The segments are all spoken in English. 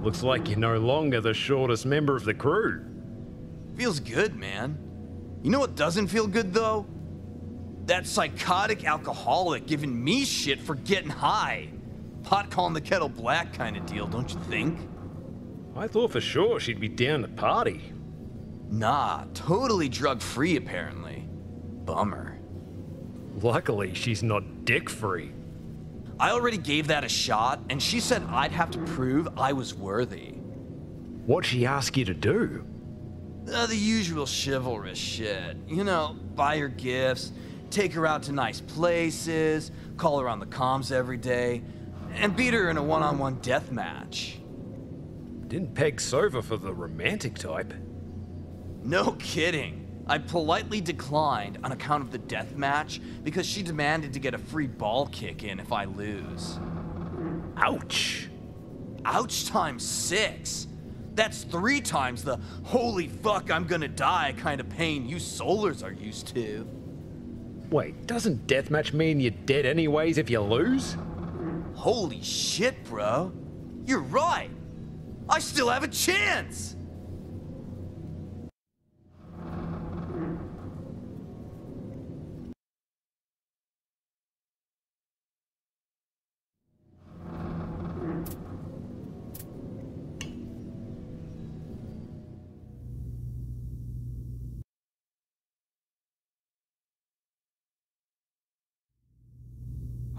Looks like you're no longer the shortest member of the crew. Feels good, man. You know what doesn't feel good, though? That psychotic alcoholic giving me shit for getting high. Pot calling the kettle black kind of deal, don't you think? I thought for sure she'd be down to party. Nah, totally drug-free apparently. Bummer. Luckily, she's not dick-free. I already gave that a shot, and she said I'd have to prove I was worthy. What'd she ask you to do? The usual chivalrous shit. You know, buy her gifts, take her out to nice places, call her on the comms every day, and beat her in a one-on-one death match. Didn't peg Sova for the romantic type. No kidding. I politely declined on account of the death match because she demanded to get a free ball kick in if I lose. Ouch. Ouch times 6. That's 3 times the holy fuck I'm gonna die kind of pain you solars are used to. Wait, doesn't deathmatch mean you're dead anyways if you lose? Holy shit, bro. You're right. I still have a chance.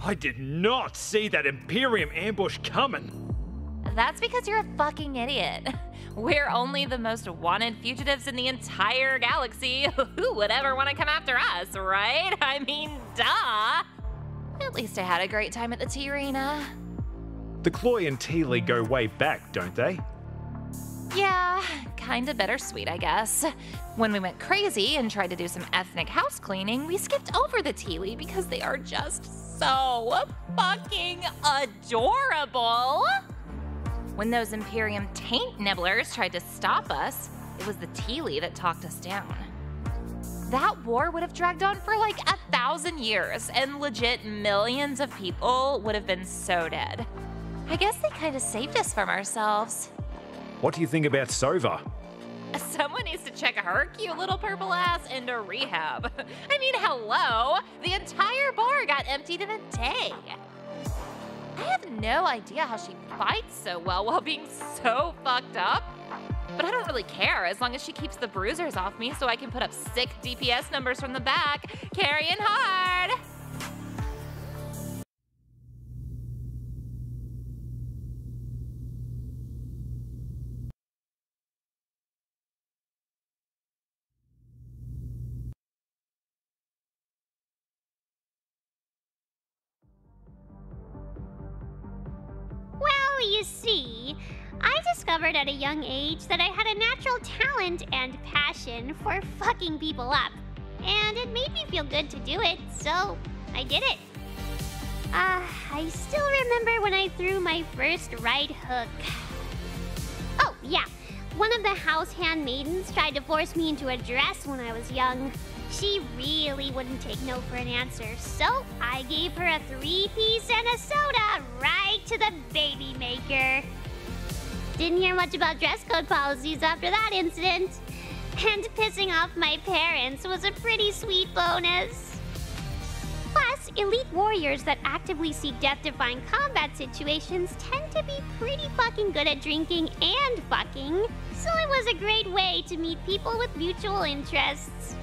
I did not see that Imperium ambush coming. That's because you're a fucking idiot. We're only the most wanted fugitives in the entire galaxy. Who would ever want to come after us, right? I mean, duh. At least I had a great time at the tea arena. The Cloy and Tea League go way back, don't they? Yeah, kinda bittersweet, I guess. When we went crazy and tried to do some ethnic house cleaning, we skipped over the Tea League because they are just so fucking adorable. When those Imperium taint nibblers tried to stop us, it was the Tea League that talked us down. That war would have dragged on for like 1,000 years, and legit millions of people would have been so dead. I guess they kinda saved us from ourselves. What do you think about Sova? Someone needs to check her cute little purple ass into rehab. I mean, hello! The entire bar got emptied in a day. I have no idea how she fights so well while being so fucked up. But I don't really care as long as she keeps the bruisers off me so I can put up sick DPS numbers from the back. Carrying hard! Well, you see, I discovered at a young age that I had a natural talent and passion for fucking people up. And it made me feel good to do it, so I did it. I still remember when I threw my first right hook. Oh, yeah. One of the house handmaidens tried to force me into a dress when I was young. She really wouldn't take no for an answer, so I gave her a 3-piece and a soda right to the baby maker. Didn't hear much about dress code policies after that incident. And pissing off my parents was a pretty sweet bonus. Plus, elite warriors that actively seek death-defying combat situations tend to be pretty fucking good at drinking and fucking, so it was a great way to meet people with mutual interests.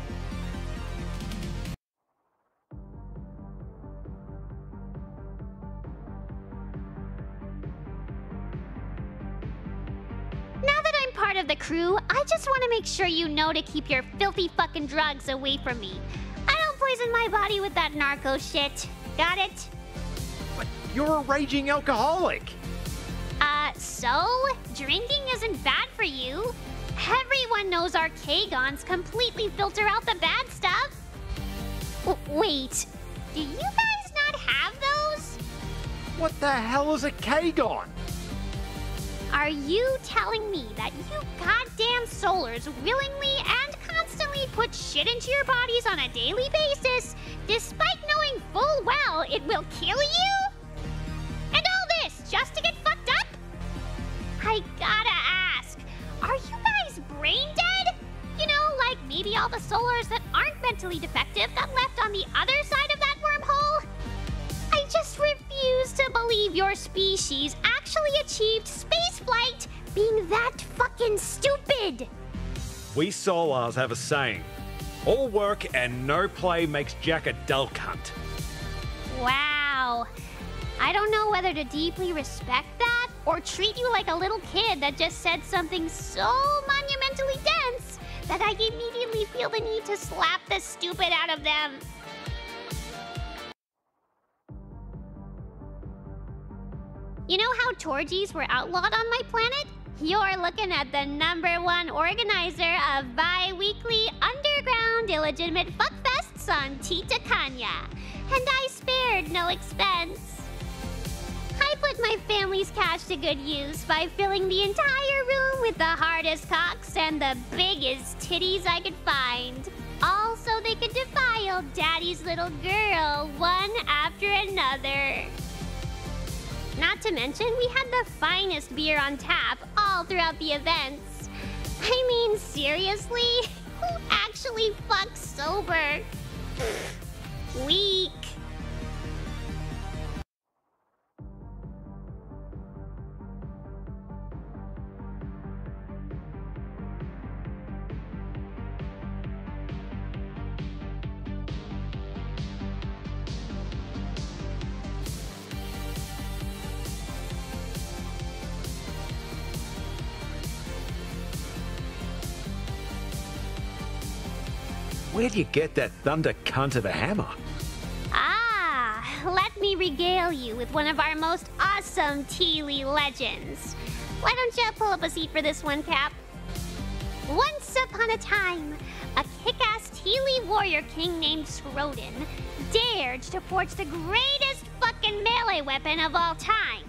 Now that I'm part of the crew, I just want to make sure you know to keep your filthy fucking drugs away from me. I don't poison my body with that narco shit. Got it? But you're a raging alcoholic. So? Drinking isn't bad for you. Everyone knows our Kagons completely filter out the bad stuff. Wait, do you guys not have those? What the hell is a Kagon? Are you telling me that you goddamn solars willingly and constantly put shit into your bodies on a daily basis, despite knowing full well it will kill you? And all this just to get fucked up? I environmentally defective that left on the other side of that wormhole? I just refuse to believe your species actually achieved spaceflight being that fucking stupid. We Solars have a saying. All work and no play makes Jack a dull cunt. Wow. I don't know whether to deeply respect that or treat you like a little kid that just said something so monumentally dense that I immediately feel the need to slap the stupid out of them. You know how Torgies were outlawed on my planet? You're looking at the #1 organizer of bi-weekly underground illegitimate fuckfests on Titacania. And I spared no expense. I put my family's cash to good use by filling the entire room with the hardest cocks and the biggest titties I could find. All so they could defile Daddy's little girl one after another. Not to mention, we had the finest beer on tap all throughout the events. I mean, seriously? Who actually fucks sober? Weak. Where'd you get that thunder cunt of a hammer? Ah, let me regale you with one of our most awesome Teely legends. Why don't you pull up a seat for this one, Cap? Once upon a time, a kick-ass Teely warrior king named Skroden dared to forge the greatest fucking melee weapon of all time.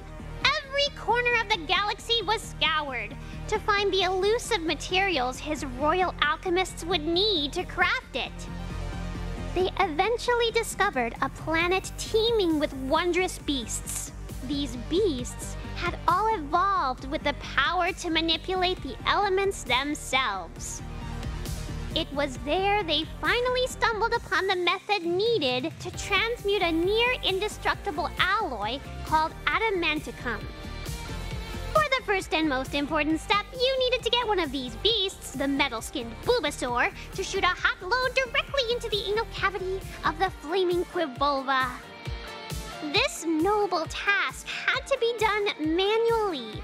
Every corner of the galaxy was scoured to find the elusive materials his royal alchemists would need to craft it. They eventually discovered a planet teeming with wondrous beasts. These beasts had all evolved with the power to manipulate the elements themselves. It was there they finally stumbled upon the method needed to transmute a near-indestructible alloy called adamanticum. For the first and most important step, you needed to get one of these beasts, the metal-skinned Bulbasaur, to shoot a hot load directly into the anal cavity of the flaming Quivolva. This noble task had to be done manually.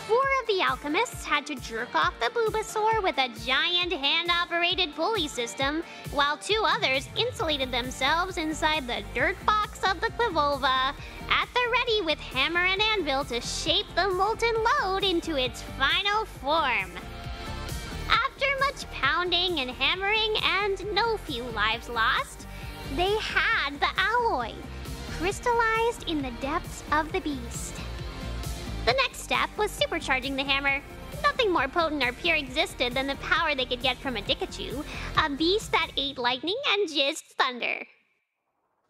4 of the alchemists had to jerk off the Bulbasaur with a giant hand-operated pulley system, while 2 others insulated themselves inside the dirt box of the Quivolva, at the ready with hammer and anvil to shape the molten load into its final form. After much pounding and hammering and no few lives lost, they had the alloy, crystallized in the depths of the beast. The next step was supercharging the hammer. Nothing more potent or pure existed than the power they could get from a Dikachu, a beast that ate lightning and jizzed thunder.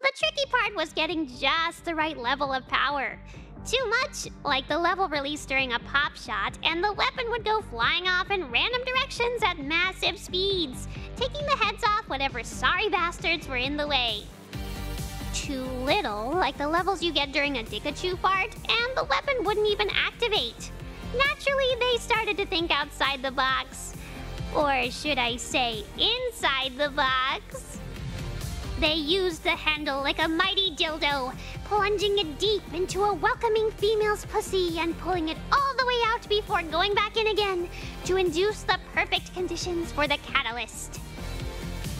The tricky part was getting just the right level of power. Too much, like the level released during a pop shot, and the weapon would go flying off in random directions at massive speeds, taking the heads off whatever sorry bastards were in the way. Too little, like the levels you get during a Dikachu fart, and the weapon wouldn't even activate. Naturally, they started to think outside the box. Or should I say, inside the box? They used the handle like a mighty dildo, plunging it deep into a welcoming female's pussy and pulling it all the way out before going back in again to induce the perfect conditions for the catalyst.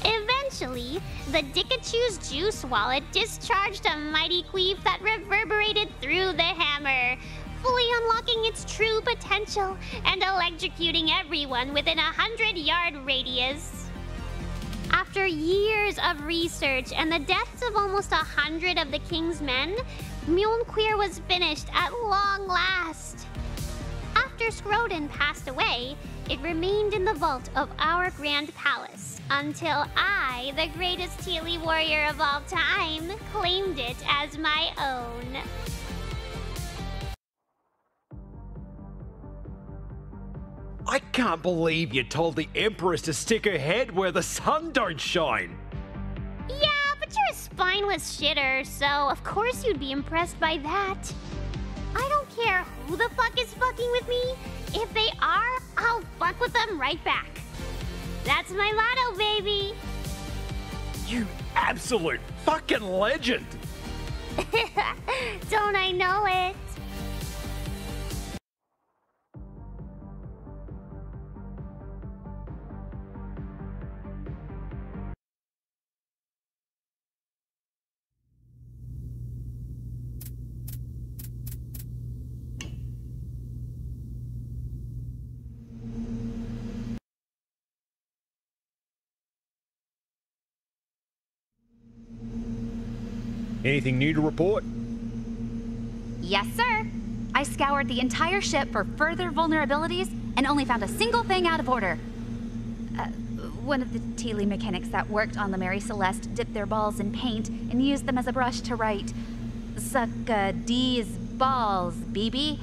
Eventually, the Dikachu's juice wallet discharged a mighty queef that reverberated through the hammer, fully unlocking its true potential and electrocuting everyone within a 100-yard radius. After years of research and the deaths of almost 100 of the king's men, Mjolnir was finished at long last. After Skroden passed away, it remained in the vault of our grand palace until I, the greatest Teely warrior of all time, claimed it as my own. I can't believe you told the Empress to stick her head where the sun don't shine. spineless shitter, so of course you'd be impressed by that. I don't care who the fuck is fucking with me. If they are, I'll fuck with them right back. That's my motto, baby. You absolute fucking legend! Don't I know it? Anything new to report? Yes, sir. I scoured the entire ship for further vulnerabilities and only found a single thing out of order. One of the Teely mechanics that worked on the Mary Celeste dipped their balls in paint and used them as a brush to write, "Suck D's balls, BB,"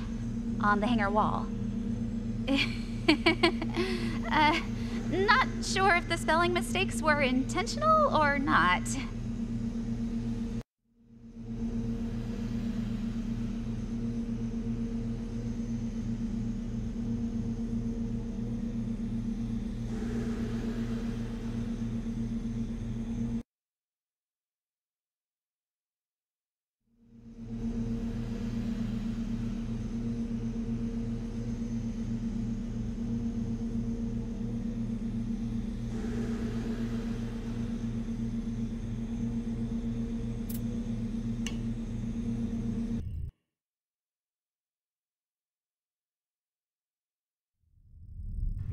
on the hangar wall. Not sure if the spelling mistakes were intentional or not.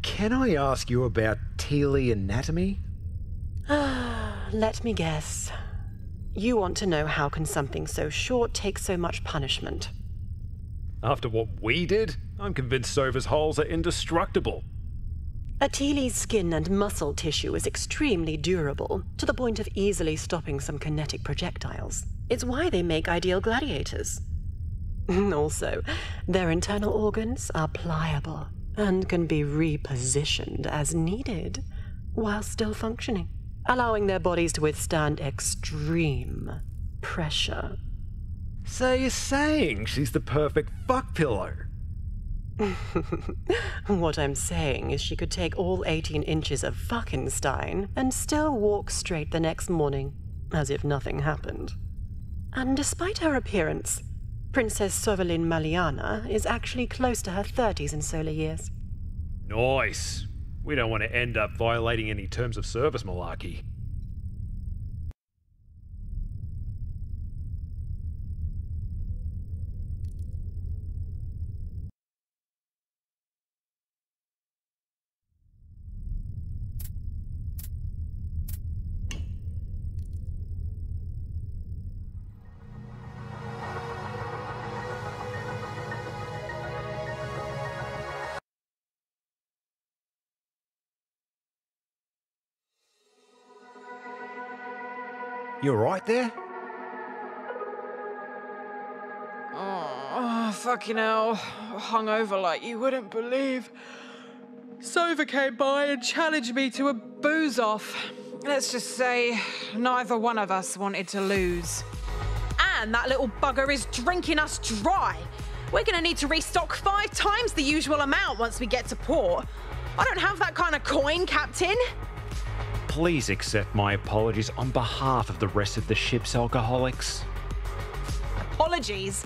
Can I ask you about Teely anatomy? Let me guess. You want to know how can something so short take so much punishment? After what we did, I'm convinced Sova's holes are indestructible. A Teely's skin and muscle tissue is extremely durable, to the point of easily stopping some kinetic projectiles. It's why they make ideal gladiators. Also, their internal organs are pliable and can be repositioned as needed while still functioning, allowing their bodies to withstand extreme pressure. So you're saying she's the perfect fuck pillow? What I'm saying is she could take all 18 inches of Fuckenstein and still walk straight the next morning, as if nothing happened. And despite her appearance, Princess Sovelin Maliana is actually close to her 30s in solar years. Nice. We don't want to end up violating any terms of service, malarkey. You alright there? Oh, fucking hell. Hungover like you wouldn't believe. Sova came by and challenged me to a booze off. Let's just say neither one of us wanted to lose. And that little bugger is drinking us dry. We're gonna need to restock 5 times the usual amount once we get to port. I don't have that kind of coin, Captain. Please accept my apologies on behalf of the rest of the ship's alcoholics. Apologies?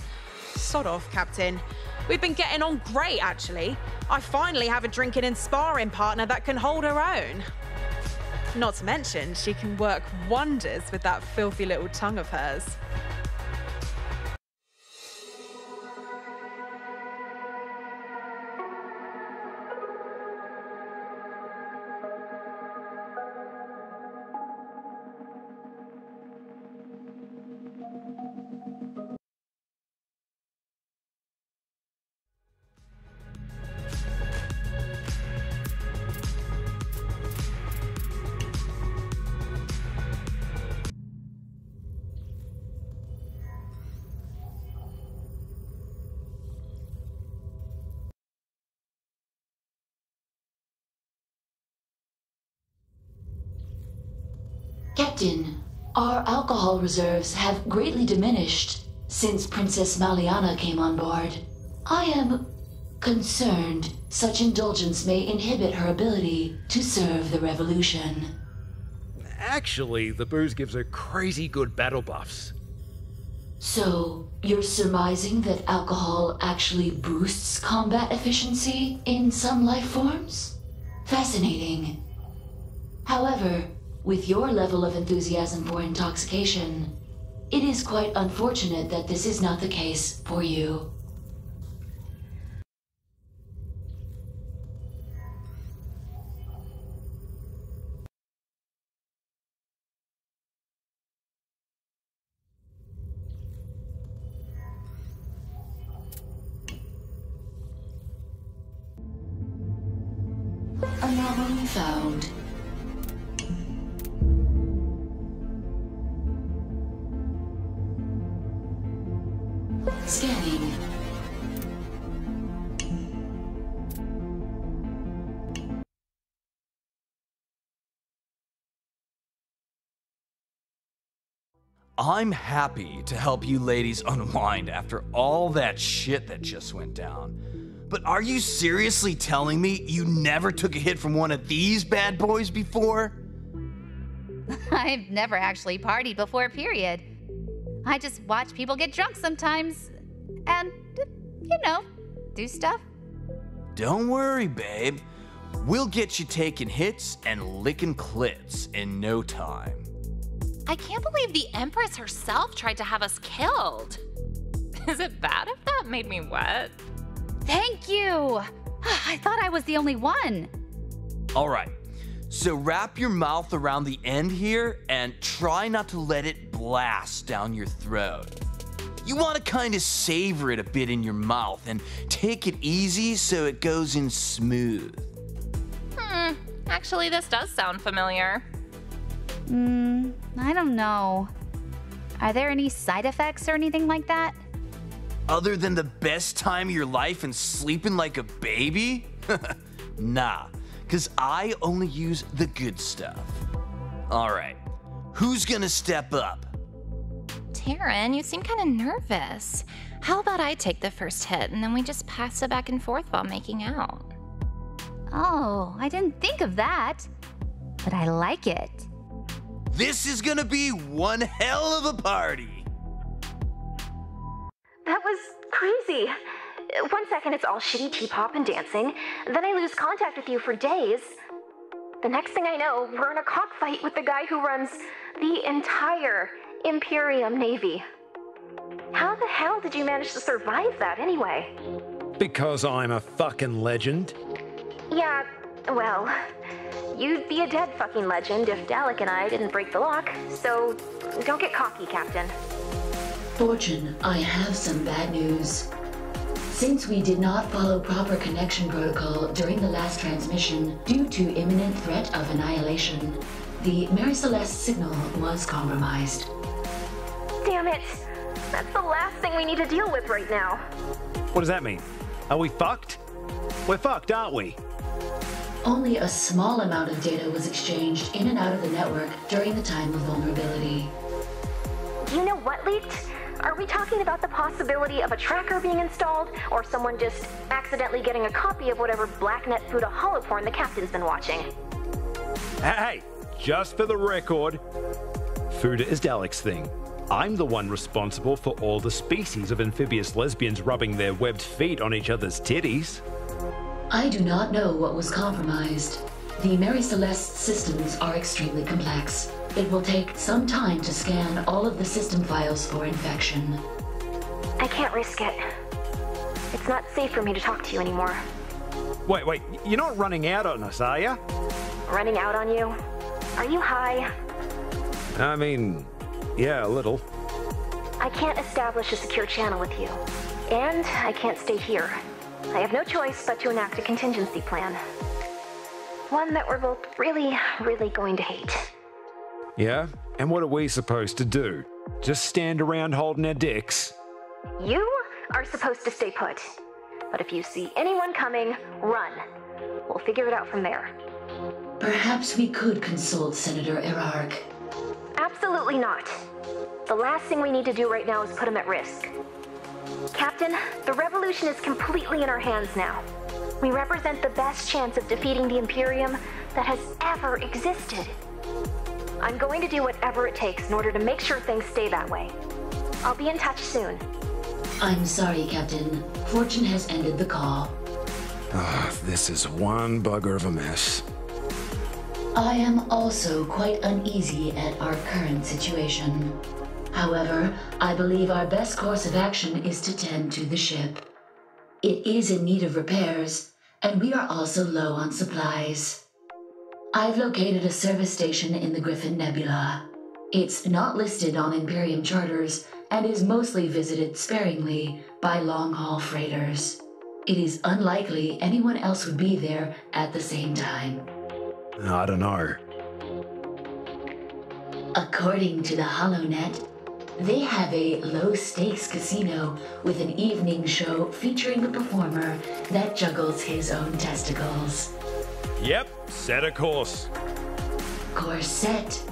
Sod off, Captain. We've been getting on great, actually. I finally have a drinking and sparring partner that can hold her own. Not to mention, she can work wonders with that filthy little tongue of hers. Captain, Our alcohol reserves have greatly diminished since Princess Maliana came on board. I am concerned such indulgence may inhibit her ability to serve the revolution. Actually, the booze gives her crazy good battle buffs. So, you're surmising that alcohol actually boosts combat efficiency in some life forms? Fascinating. However, with your level of enthusiasm for intoxication, it is quite unfortunate that this is not the case for you. Anomaly found. Scanning. I'm happy to help you ladies unwind after all that shit that just went down. But are you seriously telling me you never took a hit from one of these bad boys before? I've never actually partied before, period. I just watch people get drunk sometimes and, you know, do stuff. Don't worry, babe. We'll get you taking hits and licking clits in no time. I can't believe the Empress herself tried to have us killed. Is it bad if that made me wet? Thank you! I thought I was the only one. All right, so wrap your mouth around the end here and try not to let it blast down your throat. You want to kind of savor it a bit in your mouth and take it easy so it goes in smooth. Actually, this does sound familiar. I don't know. Are there any side effects or anything like that? Other than the best time of your life and sleeping like a baby? Nah, because I only use the good stuff. All right, who's gonna step up? Taryn, you seem kind of nervous. How about I take the first hit and then we just pass it back and forth while making out? Oh, I didn't think of that. But I like it. This is gonna be one hell of a party. That was crazy. 1 second it's all shitty T-pop and dancing, then I lose contact with you for days. The next thing I know, we're in a cockfight with the guy who runs the entire Imperium Navy. How the hell did you manage to survive that anyway? Because I'm a fucking legend. Yeah, well, you'd be a dead fucking legend if Dalek and I didn't break the lock, so don't get cocky, Captain. Fortune, I have some bad news. Since we did not follow proper connection protocol during the last transmission due to imminent threat of annihilation, the Mary Celeste signal was compromised. Damn it! That's the last thing we need to deal with right now. What does that mean? Are we fucked? We're fucked, aren't we? Only a small amount of data was exchanged in and out of the network during the time of vulnerability. Do you know what leaked? Are we talking about the possibility of a tracker being installed, or someone just accidentally getting a copy of whatever Blacknet Fuda holoporn the Captain's been watching? Hey, just for the record, Fuda is Dalek's thing. I'm the one responsible for all the species of amphibious lesbians rubbing their webbed feet on each other's titties. I do not know what was compromised. The Mary Celeste systems are extremely complex. It will take some time to scan all of the system files for infection. I can't risk it. It's not safe for me to talk to you anymore. Wait, you're not running out on us, are you? Running out on you? Are you high? I mean, yeah, a little. I can't establish a secure channel with you. And I can't stay here. I have no choice but to enact a contingency plan. One that we're both really, really going to hate. Yeah? And what are we supposed to do? Just stand around holding our dicks? You are supposed to stay put. But if you see anyone coming, run. We'll figure it out from there. Perhaps we could consult Senator Erark. Absolutely Absolutely not. The last thing we need to do right now is put him at risk. Captain, the revolution is completely in our hands now. We represent the best chance of defeating the Imperium that has ever existed. I'm going to do whatever it takes in order to make sure things stay that way. I'll be in touch soon. I'm sorry, Captain. Fortune has ended the call. This is one bugger of a mess. I am also quite uneasy at our current situation. However, I believe our best course of action is to tend to the ship. It is in need of repairs, and we are also low on supplies. I've located a service station in the Griffin Nebula. It's not listed on Imperium charters and is mostly visited sparingly by long-haul freighters. It is unlikely anyone else would be there at the same time. I don't know. According to the HoloNet, they have a low-stakes casino with an evening show featuring a performer that juggles his own testicles. Yep, set a course. Course set.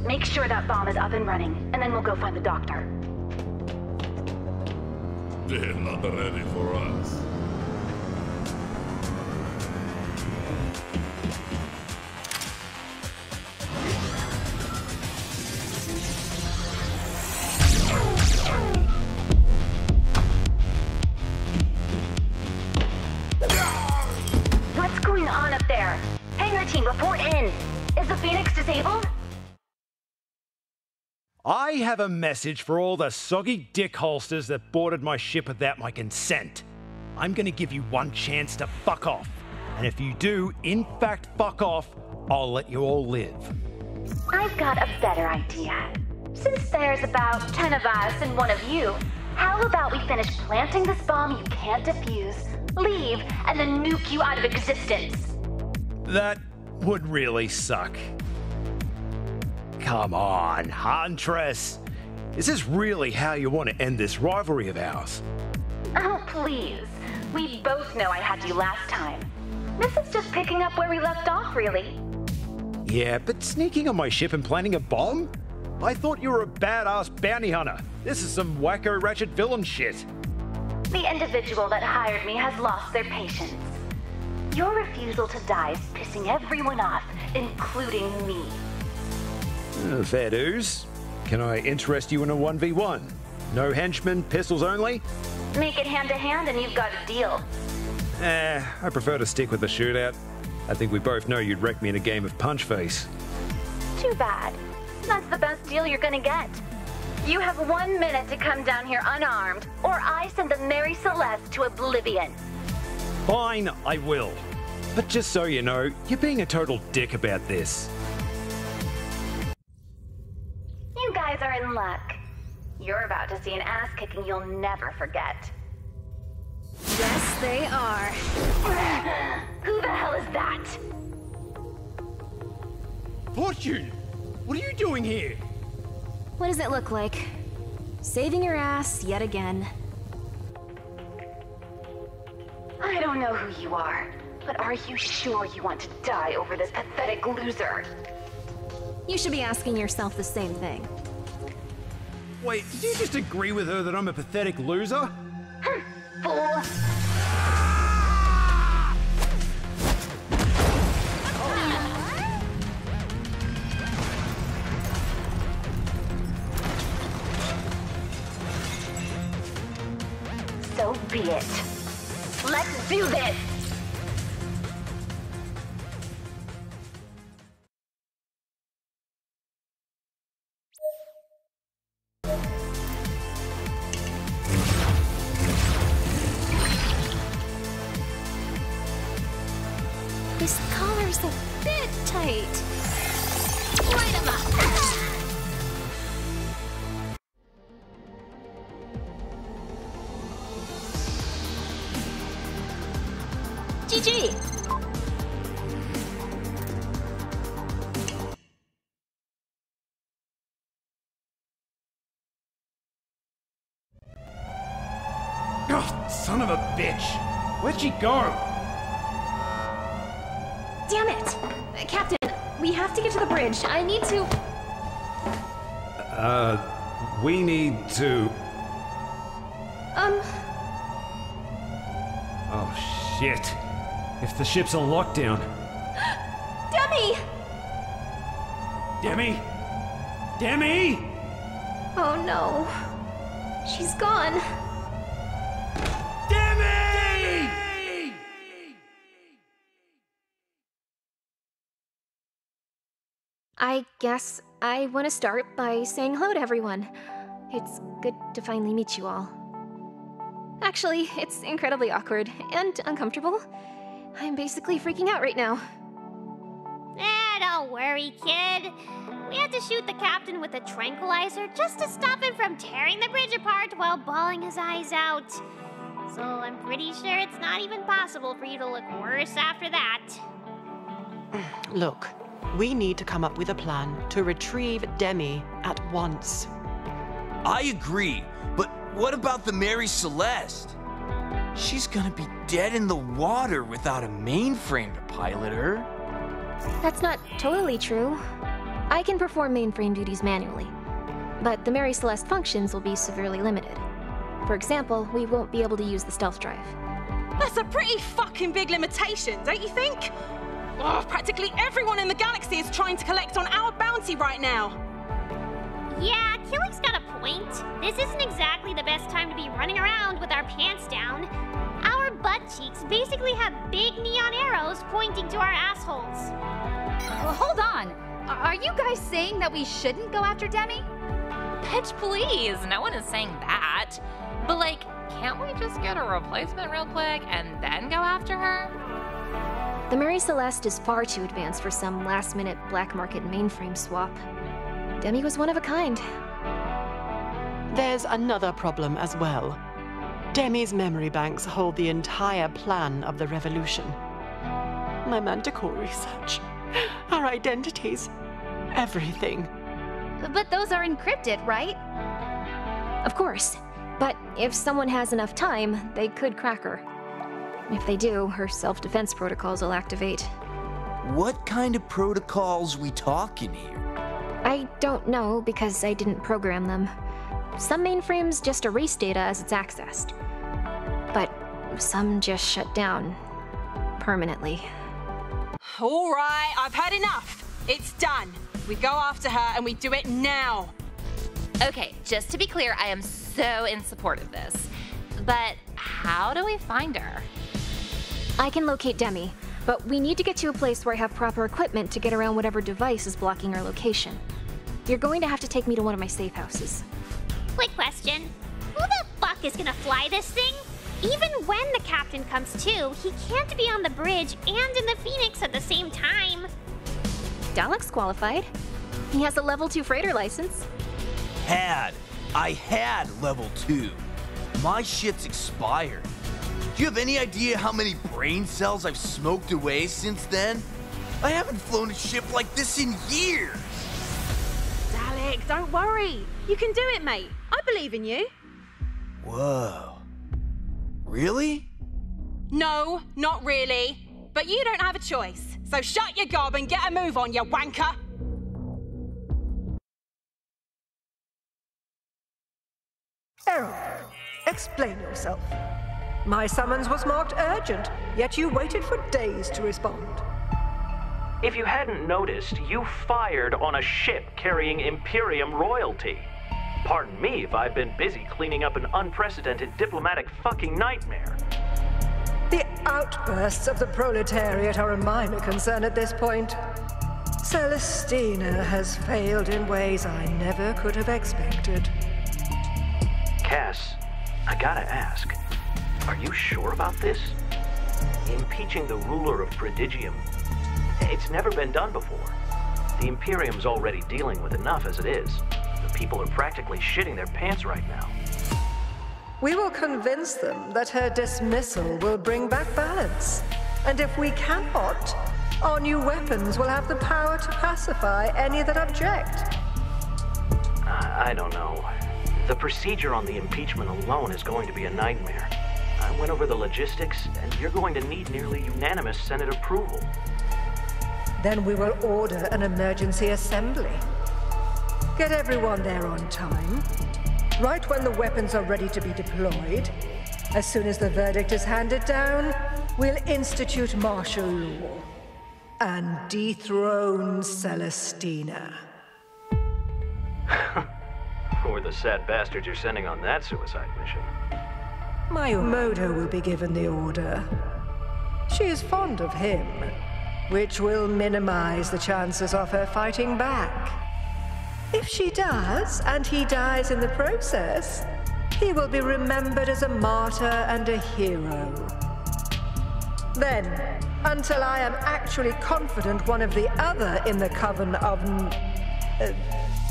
Make sure that bomb is up and running, and then we'll go find the doctor. They're not ready for us. What's going on up there? Hangar team, report in. Is the Phoenix disabled? I have a message for all the soggy dick holsters that boarded my ship without my consent. I'm gonna give you one chance to fuck off. And if you do, in fact, fuck off, I'll let you all live. I've got a better idea. Since there's about 10 of us and one of you, how about we finish planting this bomb you can't defuse, leave, and then nuke you out of existence? That would really suck. Come on, Huntress. Is this really how you want to end this rivalry of ours? Oh, please. We both know I had you last time. This is just picking up where we left off, really. Yeah, but sneaking on my ship and planting a bomb? I thought you were a badass bounty hunter. This is some wacko ratchet villain shit. The individual that hired me has lost their patience. Your refusal to die is pissing everyone off, including me. Fair dues. Can I interest you in a 1v1? No henchmen, pistols only? Make it hand-to-hand and you've got a deal. I prefer to stick with the shootout. I think we both know you'd wreck me in a game of punch face. Too bad. That's the best deal you're gonna get. You have 1 minute to come down here unarmed, or I send the Mary Celeste to oblivion. Fine, I will. But just so you know, you're being a total dick about this. You guys are in luck. You're about to see an ass-kicking you'll never forget. Yes, they are. Who the hell is that? Fortune! What are you doing here? What does it look like? Saving your ass yet again. I don't know who you are, but are you sure you want to die over this pathetic loser? You should be asking yourself the same thing. Wait, did you just agree with her that I'm a pathetic loser? Fool! So be it. Let's do this! This collar's a bit tight. Light 'em up! GG! Oh, son of a bitch! Where'd she go? Damn it! Captain, we have to get to the bridge. I need to... We need to... Oh, shit. If the ship's on lockdown... Demi! Demi? Demi? Oh no. She's gone. Demi! I guess I want to start by saying hello to everyone. It's good to finally meet you all. Actually, it's incredibly awkward and uncomfortable. I'm basically freaking out right now. Don't worry, kid. We had to shoot the captain with a tranquilizer just to stop him from tearing the bridge apart while bawling his eyes out. So I'm pretty sure it's not even possible for you to look worse after that. Look, we need to come up with a plan to retrieve Demi at once. I agree, but what about the Mary Celeste? She's gonna be dead in the water without a mainframe to pilot her. That's not totally true. I can perform mainframe duties manually, but the Mary Celeste functions will be severely limited. For example, we won't be able to use the stealth drive. That's a pretty fucking big limitation, don't you think? Oh, practically everyone in the galaxy is trying to collect on our bounty right now. Yeah, Killing's got a point. This isn't exactly the best time to be running around with our pants down. Our butt cheeks basically have big neon arrows pointing to our assholes. Well, hold on. Are you guys saying that we shouldn't go after Demi? Bitch, please. No one is saying that. But, like, can't we just get a replacement real quick and then go after her? The Mary Celeste is far too advanced for some last-minute black market mainframe swap. Demi was one of a kind. There's another problem as well. Demi's memory banks hold the entire plan of the revolution. My manticore research, our identities, everything. But those are encrypted, right? Of course. But if someone has enough time, they could crack her. If they do, her self-defense protocols will activate. What kind of protocols we talking here? I don't know because I didn't program them. Some mainframes just erase data as it's accessed. But some just shut down permanently. All right, I've had enough. It's done. We go after her and we do it now. Okay, just to be clear, I am so in support of this. But how do we find her? I can locate Demi, but we need to get to a place where I have proper equipment to get around whatever device is blocking our location. You're going to have to take me to one of my safe houses. Quick question. Who the fuck is gonna fly this thing? Even when the captain comes to, he can't be on the bridge and in the Phoenix at the same time. Dalek's qualified. He has a level 2 freighter license. I had level 2. My shit's expired. Do you have any idea how many brain cells I've smoked away since then? I haven't flown a ship like this in years. Dalek, don't worry. You can do it, mate. I believe in you. Whoa. Really? No, not really. But you don't have a choice. So shut your gob and get a move on, you wanker. Error. Explain yourself. My summons was marked urgent, yet you waited for days to respond. If you hadn't noticed, you fired on a ship carrying Imperium royalty. Pardon me if I've been busy cleaning up an unprecedented diplomatic fucking nightmare. The outbursts of the proletariat are a minor concern at this point. Celestina has failed in ways I never could have expected. Cass, I gotta ask, are you sure about this? Impeaching the ruler of Prodigium, it's never been done before. The Imperium's already dealing with enough as it is. The people are practically shitting their pants right now. We will convince them that her dismissal will bring back balance. And if we cannot, our new weapons will have the power to pacify any that object. I don't know. The procedure on the impeachment alone is going to be a nightmare. I went over the logistics, and you're going to need nearly unanimous Senate approval. Then we will order an emergency assembly. Get everyone there on time. Right when the weapons are ready to be deployed, as soon as the verdict is handed down, we'll institute martial law and dethrone Celestina. Who are the sad bastards you're sending on that suicide mission? My Modo will be given the order. She is fond of him, which will minimize the chances of her fighting back. If she does, and he dies in the process, he will be remembered as a martyr and a hero. Then, until I am actually confident one of the other in the coven of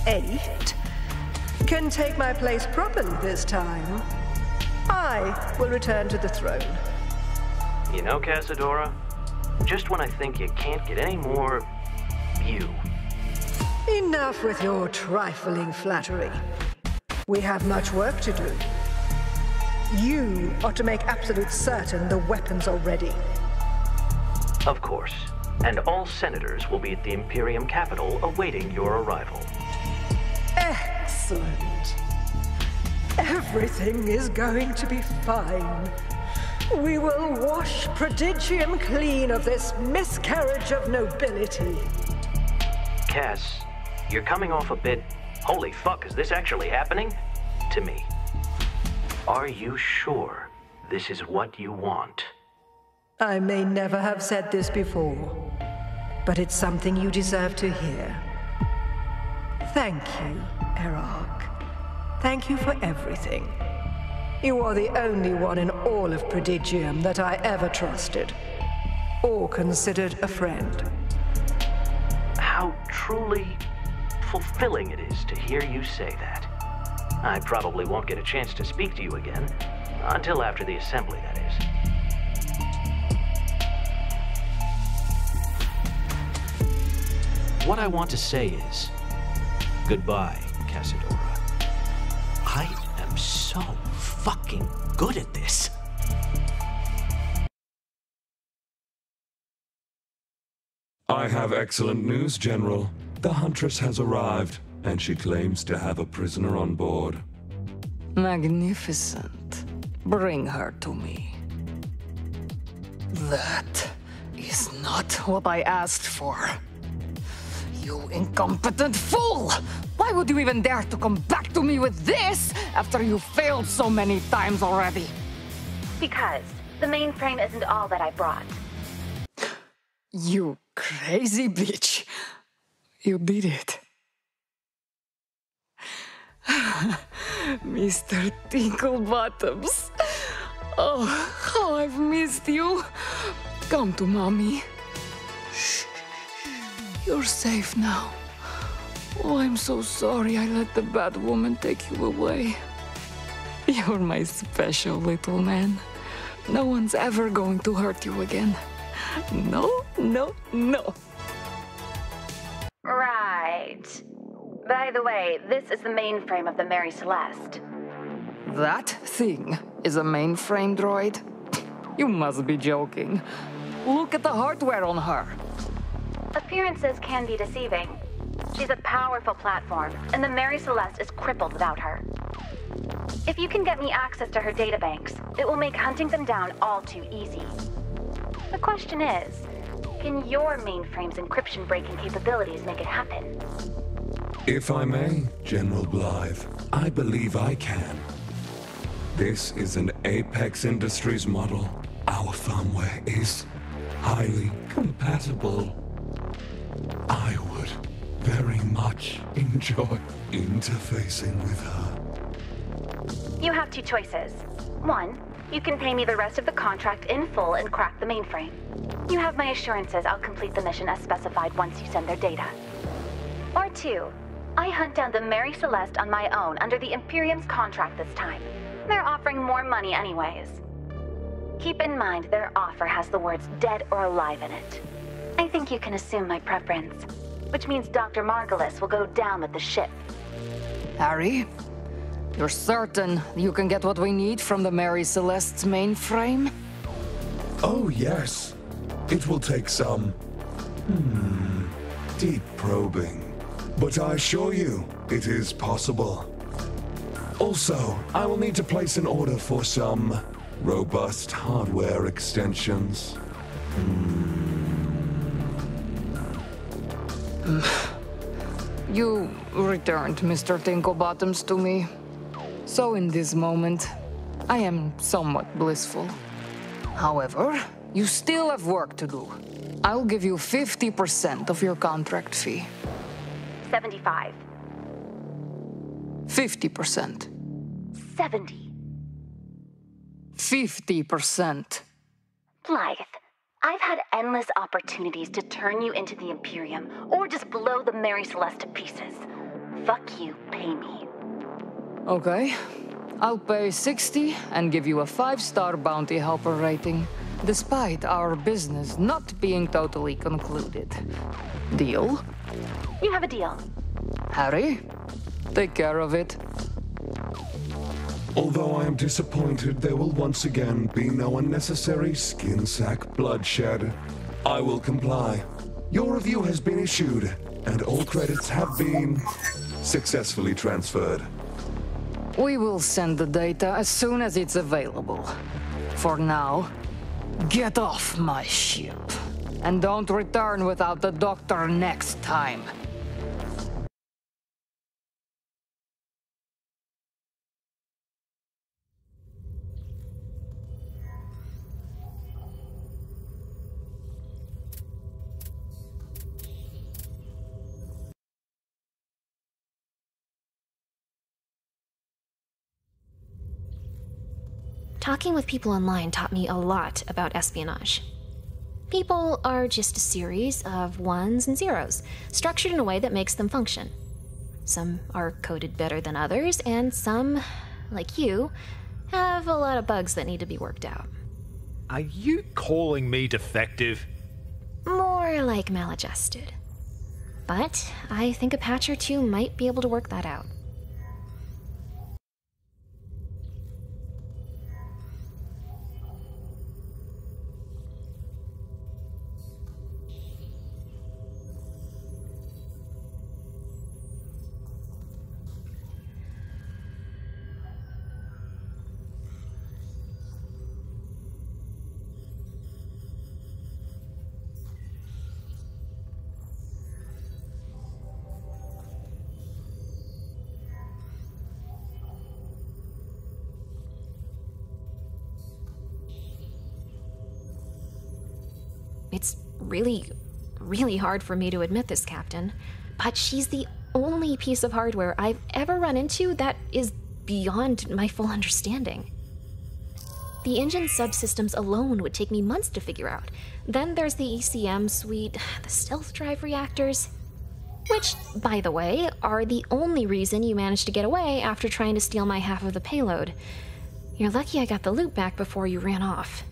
8 can take my place properly this time, I will return to the throne. You know, Casadora, just when I think you can't get any more you. Enough with your trifling flattery. We have much work to do. You are to make absolute certain the weapons are ready. Of course. And all senators will be at the Imperium Capitol awaiting your arrival. Excellent. Everything is going to be fine. We will wash Prodigium clean of this miscarriage of nobility. Cass, you're coming off a bit, holy fuck, is this actually happening? To me. Are you sure this is what you want? I may never have said this before, but it's something you deserve to hear. Thank you, Erarch. Thank you for everything. You are the only one in all of Prodigium that I ever trusted, or considered a friend. How truly fulfilling it is to hear you say that. I probably won't get a chance to speak to you again, until after the assembly, that is. What I want to say is, goodbye, Casadora. I am so fucking good at this. I have excellent news, General. The Huntress has arrived, and she claims to have a prisoner on board. Magnificent. Bring her to me. That is not what I asked for. You incompetent fool! Why Why would you even dare to come back to me with this after you failed so many times already? Because the mainframe isn't all that I brought. You crazy bitch. You did it. Mr. Tinklebottoms. Oh, how I've missed you. Come to mommy. Shh. You're safe now. Oh, I'm so sorry I let the bad woman take you away. You're my special little man. No one's ever going to hurt you again. No, no, no. Right. By the way, this is the mainframe of the Mary Celeste. That thing is a mainframe droid? You must be joking. Look at the hardware on her. Appearances can be deceiving. She's a powerful platform, and the Mary Celeste is crippled without her. If you can get me access to her databanks, it will make hunting them down all too easy. The question is, can your mainframe's encryption breaking capabilities make it happen? If I may, General Blythe, I believe I can. This is an Apex Industries model. Our firmware is highly compatible. I would very much enjoy interfacing with her. You have two choices. One, you can pay me the rest of the contract in full and crack the mainframe. You have my assurances I'll complete the mission as specified once you send their data. Or two, I hunt down the Mary Celeste on my own under the Imperium's contract this time. They're offering more money anyways. Keep in mind their offer has the words dead or alive in it. I think you can assume my preference, which means Dr. Margulis will go down with the ship. Harry, you're certain you can get what we need from the Mary Celeste's mainframe? Oh, yes. It will take some deep probing. But I assure you, it is possible. Also, I will need to place an order for some robust hardware extensions. You returned Mr. Tinklebottoms to me. So in this moment, I am somewhat blissful. However, you still have work to do. I'll give you 50% of your contract fee. 75. 50%. 70. 50%. Blythe, I've had endless opportunities to turn you into the Imperium, or just blow the Mary Celeste to pieces. Fuck you, pay me. Okay. I'll pay 60 and give you a 5-star bounty helper rating, despite our business not being totally concluded. Deal? You have a deal. Harry, take care of it. Although I am disappointed there will once again be no unnecessary skin sack bloodshed, I will comply. Your review has been issued, and all credits have been successfully transferred. We will send the data as soon as it's available. For now, get off my ship. And don't return without the doctor next time. Talking with people online taught me a lot about espionage. People are just a series of ones and zeros, structured in a way that makes them function. Some are coded better than others, and some, like you, have a lot of bugs that need to be worked out. Are you calling me defective? More like maladjusted. But I think a patch or two might be able to work that out. It's really, really hard for me to admit this, Captain, but she's the only piece of hardware I've ever run into that is beyond my full understanding. The engine subsystems alone would take me months to figure out. Then there's the ECM suite, the stealth drive reactors, which, by the way, are the only reason you managed to get away after trying to steal my half of the payload. You're lucky I got the loot back before you ran off.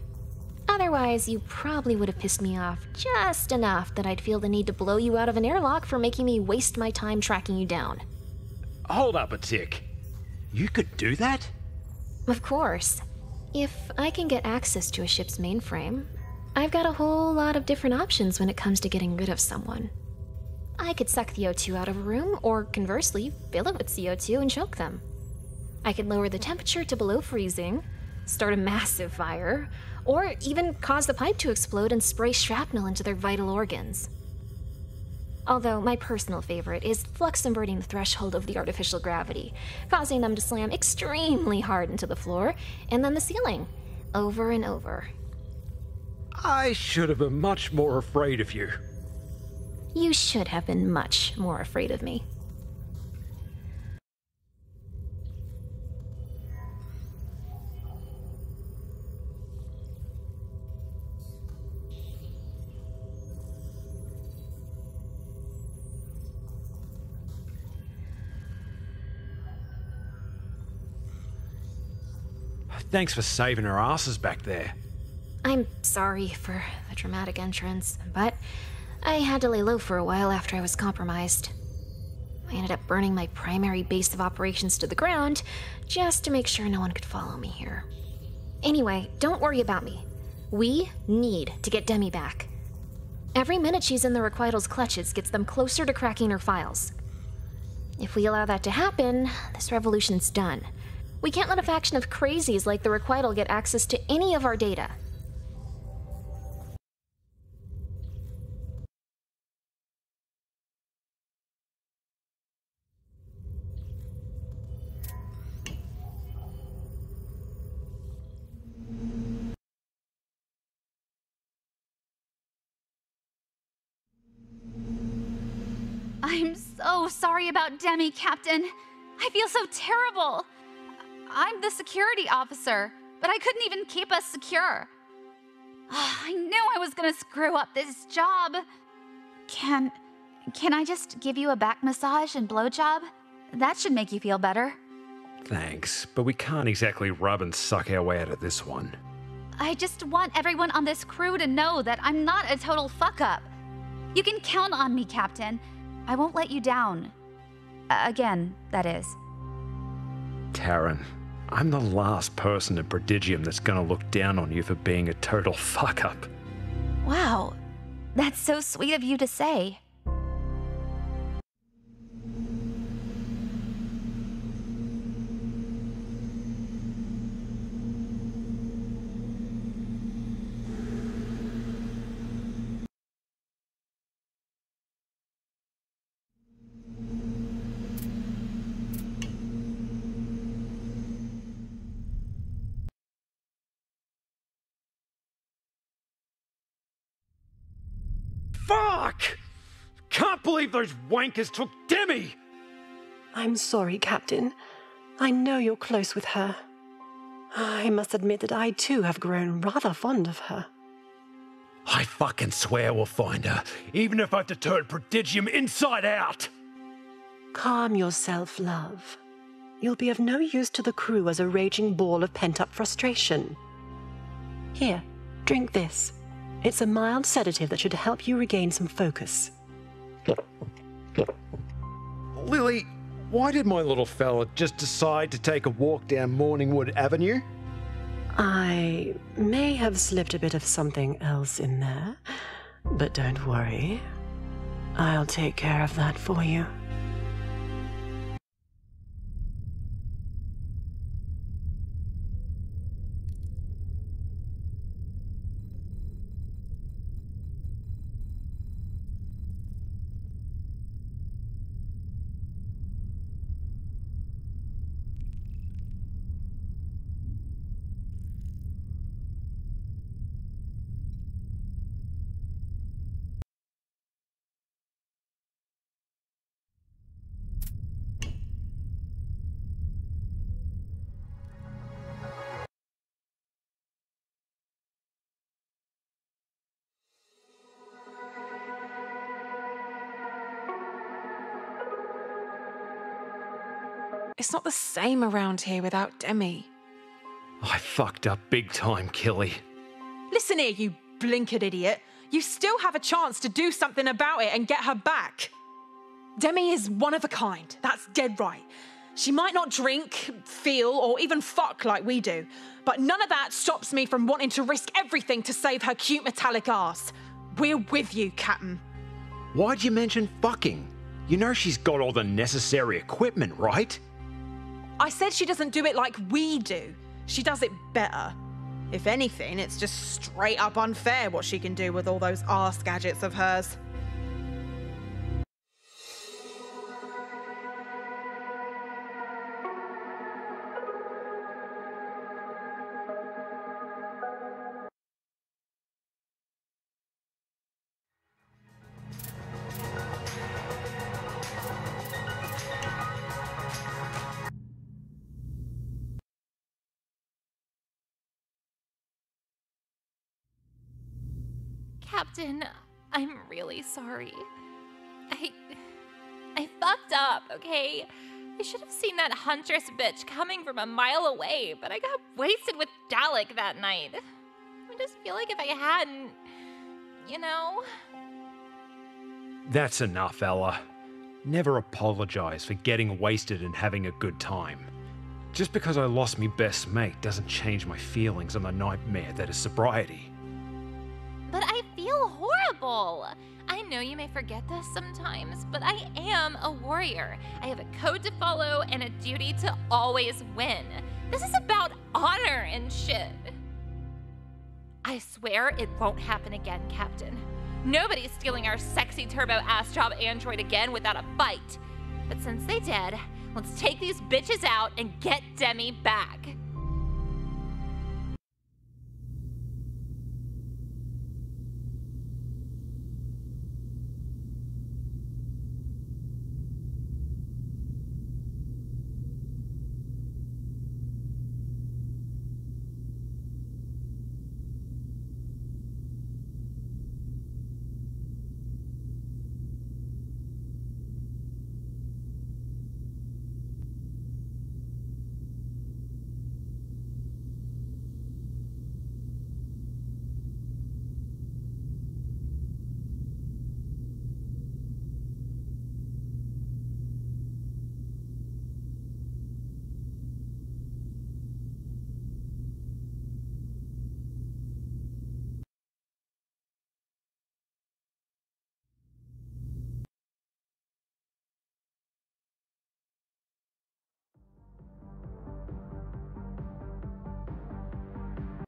Otherwise, you probably would have pissed me off just enough that I'd feel the need to blow you out of an airlock for making me waste my time tracking you down. Hold up a tick. You could do that? Of course. If I can get access to a ship's mainframe, I've got a whole lot of different options when it comes to getting rid of someone. I could suck the O2 out of a room, or conversely, fill it with CO2 and choke them. I could lower the temperature to below freezing, start a massive fire, or even cause the pipe to explode and spray shrapnel into their vital organs. Although my personal favorite is flux inverting the threshold of the artificial gravity, causing them to slam extremely hard into the floor, and then the ceiling, over and over. I should have been much more afraid of you. You should have been much more afraid of me. Thanks for saving our asses back there. I'm sorry for the dramatic entrance, but I had to lay low for a while after I was compromised. I ended up burning my primary base of operations to the ground just to make sure no one could follow me here. Anyway, don't worry about me. We need to get Demi back. Every minute she's in the Requital's clutches gets them closer to cracking her files. If we allow that to happen, this revolution's done. We can't let a faction of crazies like the Requital get access to any of our data. I'm so sorry about Demi, Captain. I feel so terrible. I'm the security officer, but I couldn't even keep us secure. I knew I was gonna screw up this job. Can I just give you a back massage and blowjob? That should make you feel better. Thanks, but we can't exactly rub and suck our way out of this one. I just want everyone on this crew to know that I'm not a total fuck-up. You can count on me, Captain. I won't let you down. Again, that is. Taryn, I'm the last person at Prodigium that's gonna look down on you for being a total fuck-up. Wow, that's so sweet of you to say. Fuck! Can't believe those wankers took Demi! I'm sorry, Captain. I know you're close with her. I must admit that I too have grown rather fond of her. I fucking swear we'll find her, even if I've to turn Prodigium inside out! Calm yourself, love. You'll be of no use to the crew as a raging ball of pent-up frustration. Here, drink this. It's a mild sedative that should help you regain some focus. Lily, why did my little fella just decide to take a walk down Morningwood Avenue? I may have slipped a bit of something else in there, but don't worry. I'll take care of that for you. It's not the same around here without Demi. I fucked up big time, Killy. Listen here, you blinkered idiot. You still have a chance to do something about it and get her back. Demi is one of a kind. That's dead right. She might not drink, feel, or even fuck like we do, but none of that stops me from wanting to risk everything to save her cute metallic ass. We're with you, Captain. Why'd you mention fucking? You know she's got all the necessary equipment, right? I said she doesn't do it like we do. She does it better. If anything, it's just straight up unfair what she can do with all those arse gadgets of hers. Captain, I'm really sorry. I fucked up, okay? I should have seen that huntress bitch coming from a mile away, but I got wasted with Dalek that night. I just feel like if I hadn't, you know... That's enough, Ella. Never apologize for getting wasted and having a good time. Just because I lost me best mate doesn't change my feelings on the nightmare that is sobriety. But I feel horrible. I know you may forget this sometimes, but I am a warrior. I have a code to follow and a duty to always win. This is about honor and shit. I swear it won't happen again, Captain. Nobody's stealing our sexy turbo ass job android again without a fight. But since they did, let's take these bitches out and get Demi back.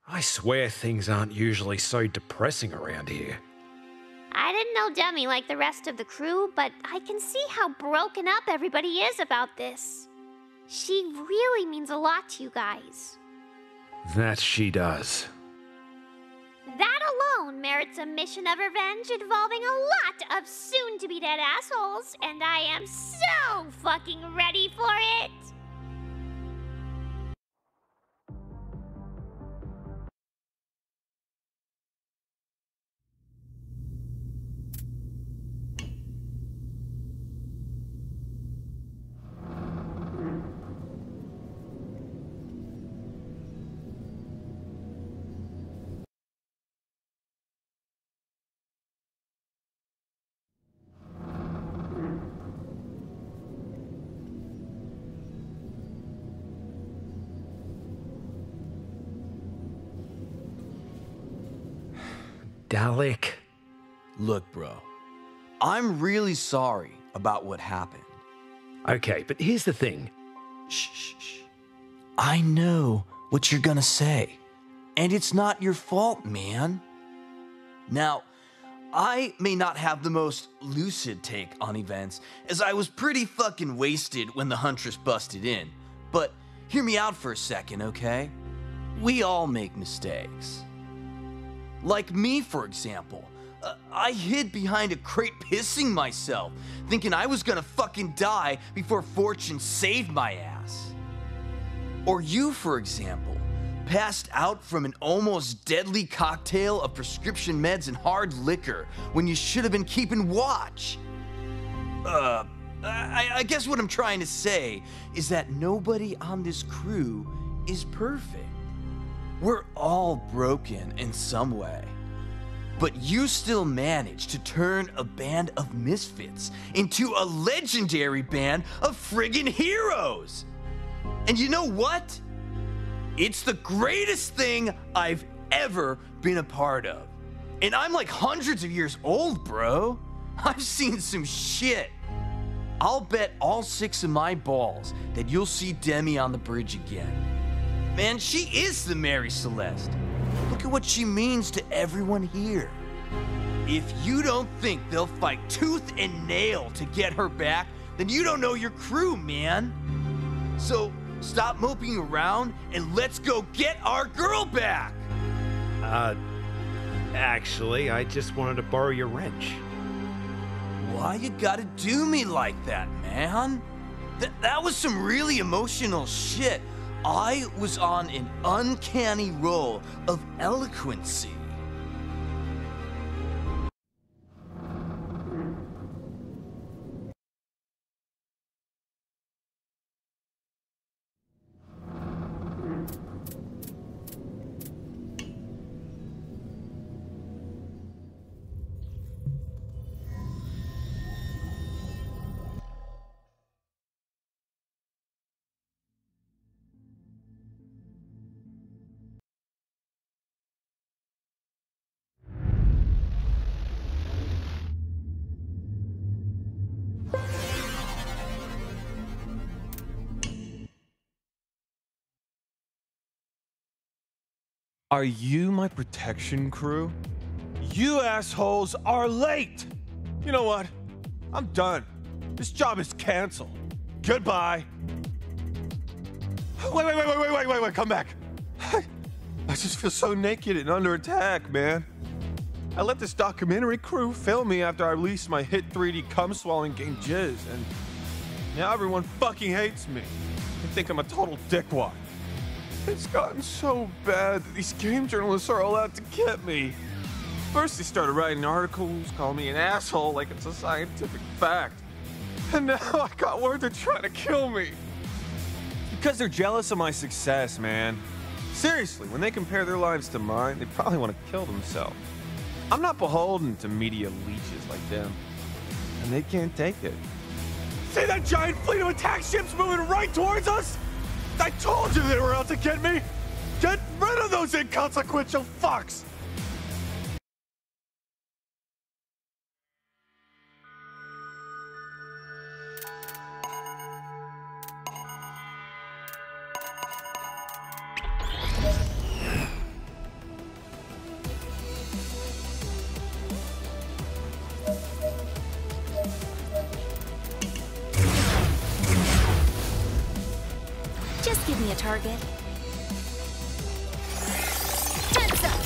I swear things aren't usually so depressing around here. I didn't know Demi like the rest of the crew, but I can see how broken up everybody is about this. She really means a lot to you guys. That she does. That alone merits a mission of revenge involving a lot of soon-to-be dead assholes, and I am so fucking ready for it! Dalek. Look, bro, I'm really sorry about what happened. Okay, but here's the thing. Shh. I know what you're gonna say, and it's not your fault, man. Now, I may not have the most lucid take on events, as I was pretty fucking wasted when the Huntress busted in, but hear me out for a second, okay? We all make mistakes. Like me, for example. I hid behind a crate pissing myself, thinking I was gonna fucking die before Fortune saved my ass. Or you, for example, passed out from an almost deadly cocktail of prescription meds and hard liquor when you should have been keeping watch. I guess what I'm trying to say is that nobody on this crew is perfect. We're all broken in some way. But you still managed to turn a band of misfits into a legendary band of friggin' heroes. And you know what? It's the greatest thing I've ever been a part of. And I'm like hundreds of years old, bro. I've seen some shit. I'll bet all 6 of my balls that you'll see Demi on the bridge again. Man, she is the Mary Celeste. Look at what she means to everyone here. If you don't think they'll fight tooth and nail to get her back, then you don't know your crew, man. So stop moping around and let's go get our girl back. Actually, I just wanted to borrow your wrench. Why you gotta do me like that, man? That was some really emotional shit. I was on an uncanny roll of eloquency. Are you my protection crew? You assholes are late! You know what? I'm done. This job is canceled. Goodbye. Wait, come back. I just feel so naked and under attack, man. I let this documentary crew film me after I released my hit 3D cum-swallowing game Jizz, and now everyone fucking hates me. They think I'm a total dickwad. It's gotten so bad that these game journalists are all out to get me. First they started writing articles, calling me an asshole like it's a scientific fact. And now I got word they're trying to kill me. Because they're jealous of my success, man. Seriously, when they compare their lives to mine, they probably want to kill themselves. I'm not beholden to media leeches like them. And they can't take it. See that giant fleet of attack ships moving right towards us? I told you they were out to get me! Get rid of those inconsequential fucks! Just give me a target. Heads up!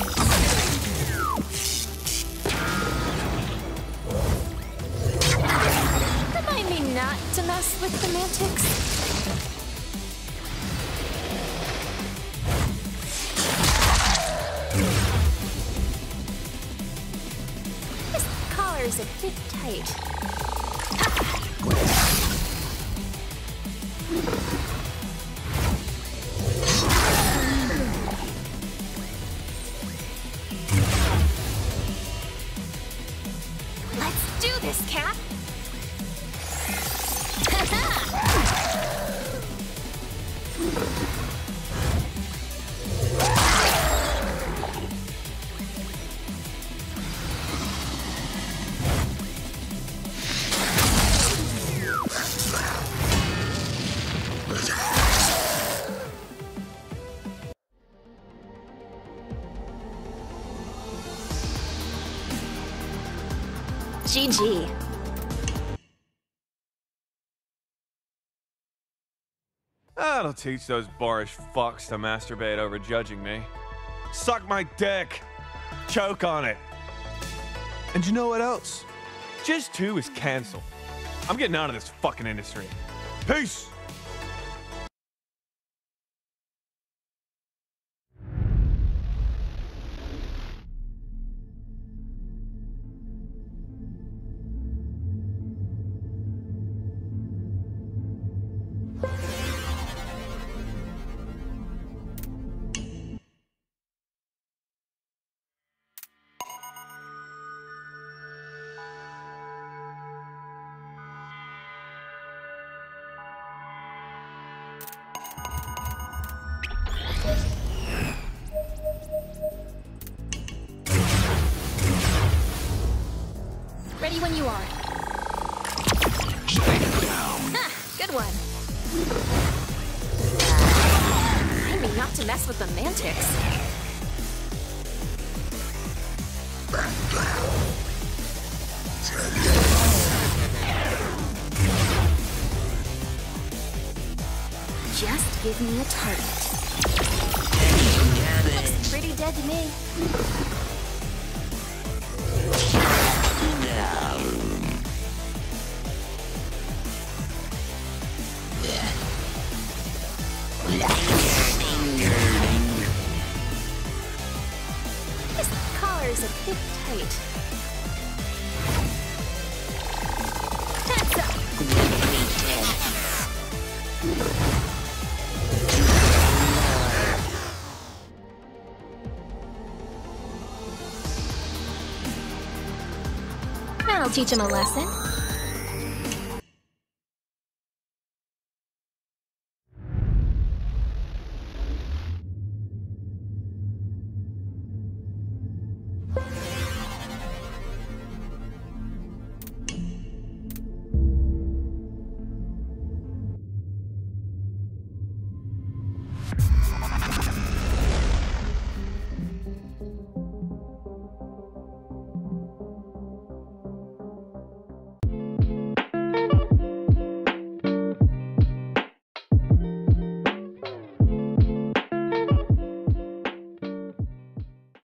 Remind me not to mess with semantics. This collar's a bit tight. Let's do this, Cap! GG. That'll teach those boorish fucks to masturbate over judging me. Suck my dick. Choke on it. And you know what else? Jizz 2 is canceled. I'm getting out of this fucking industry. Peace! Ready when you are. Good one. I mean not to mess with the mantics. Just give me a target. Looks pretty dead to me. This collar is a bit tight. Heads up! That'll teach him a lesson.